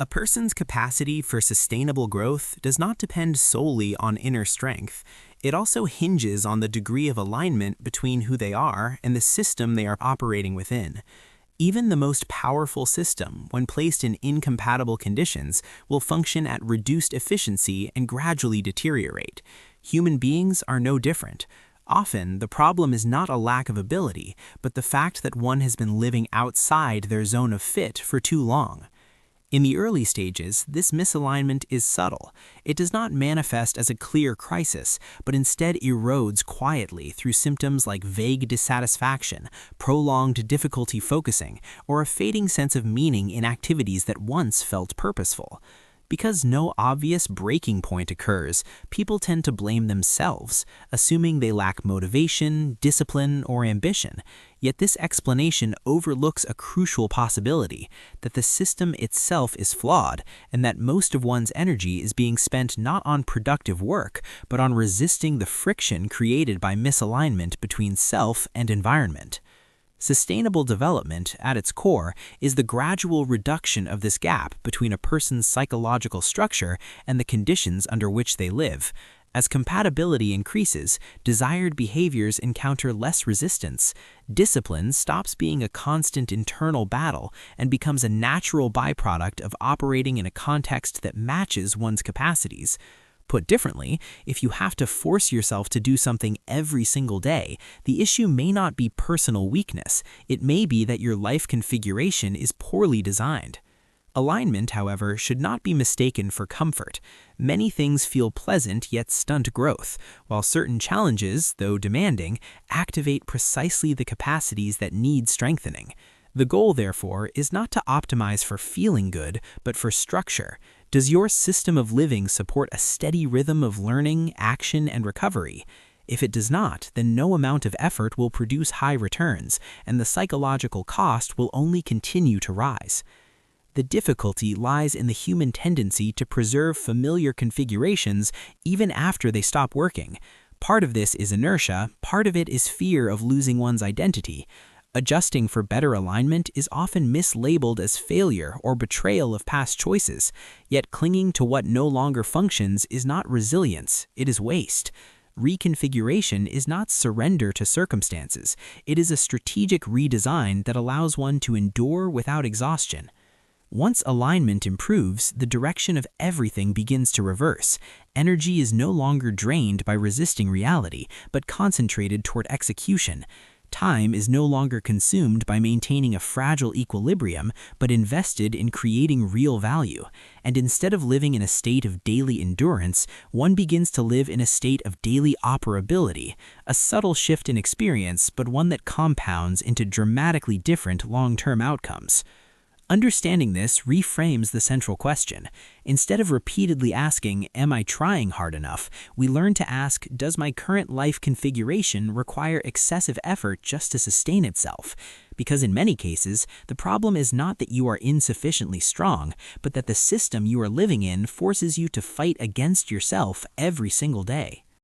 A person's capacity for sustainable growth does not depend solely on inner strength. It also hinges on the degree of alignment between who they are and the system they are operating within. Even the most powerful system, when placed in incompatible conditions, will function at reduced efficiency and gradually deteriorate. Human beings are no different. Often, the problem is not a lack of ability, but the fact that one has been living outside their zone of fit for too long. In the early stages, this misalignment is subtle. It does not manifest as a clear crisis, but instead erodes quietly through symptoms like vague dissatisfaction, prolonged difficulty focusing, or a fading sense of meaning in activities that once felt purposeful. Because no obvious breaking point occurs, people tend to blame themselves, assuming they lack motivation, discipline, or ambition. Yet this explanation overlooks a crucial possibility, that the system itself is flawed, and that most of one's energy is being spent not on productive work, but on resisting the friction created by misalignment between self and environment. Sustainable development, at its core, is the gradual reduction of this gap between a person's psychological structure and the conditions under which they live. As compatibility increases, desired behaviors encounter less resistance. Discipline stops being a constant internal battle and becomes a natural byproduct of operating in a context that matches one's capacities. Put differently, if you have to force yourself to do something every single day, the issue may not be personal weakness. It may be that your life configuration is poorly designed. Alignment, however, should not be mistaken for comfort. Many things feel pleasant yet stunt growth, while certain challenges, though demanding, activate precisely the capacities that need strengthening. The goal, therefore, is not to optimize for feeling good, but for structure. Does your system of living support a steady rhythm of learning, action, and recovery? If it does not, then no amount of effort will produce high returns, and the psychological cost will only continue to rise. The difficulty lies in the human tendency to preserve familiar configurations even after they stop working. Part of this is inertia, part of it is fear of losing one's identity. Adjusting for better alignment is often mislabeled as failure or betrayal of past choices, yet clinging to what no longer functions is not resilience, it is waste. Reconfiguration is not surrender to circumstances, it is a strategic redesign that allows one to endure without exhaustion. Once alignment improves, the direction of everything begins to reverse. Energy is no longer drained by resisting reality, but concentrated toward execution. Time is no longer consumed by maintaining a fragile equilibrium, but invested in creating real value. And instead of living in a state of daily endurance, one begins to live in a state of daily operability, a subtle shift in experience, but one that compounds into dramatically different long-term outcomes. Understanding this reframes the central question. Instead of repeatedly asking, "Am I trying hard enough?" we learn to ask, "Does my current life configuration require excessive effort just to sustain itself?" Because in many cases, the problem is not that you are insufficiently strong, but that the system you are living in forces you to fight against yourself every single day.